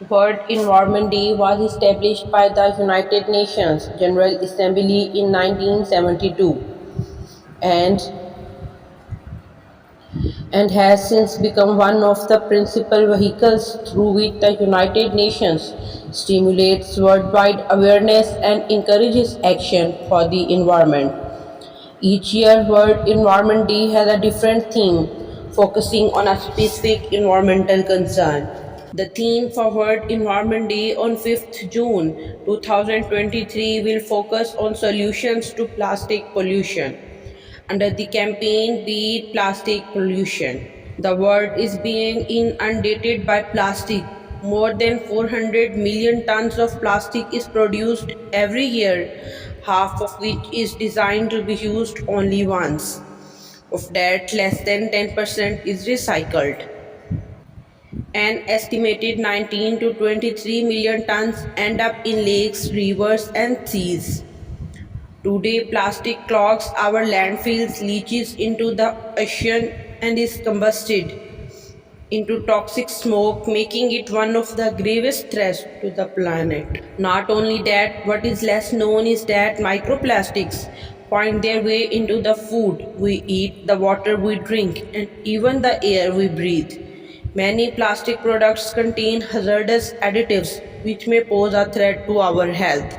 World Environment Day was established by the United Nations General Assembly in 1972 and, and has since become one of the principal vehicles through which the United Nations stimulates worldwide awareness and encourages action for the environment. Each year, World Environment Day has a different theme, focusing on a specific environmental concern. The theme for World Environment Day on 5th June 2023 will focus on solutions to plastic pollution under the campaign Beat Plastic Pollution. The world is being inundated by plastic. More than 400 million tons of plastic is produced every year, half of which is designed to be used only once. Of that, less than 10% is recycled. An estimated 19 to 23 million tons end up in lakes, rivers, and seas. Today, plastic clogs our landfills, leaches into the ocean, and is combusted into toxic smoke, making it one of the gravest threats to the planet. Not only that, what is less known is that microplastics find their way into the food we eat, the water we drink, and even the air we breathe. Many plastic products contain hazardous additives which may pose a threat to our health.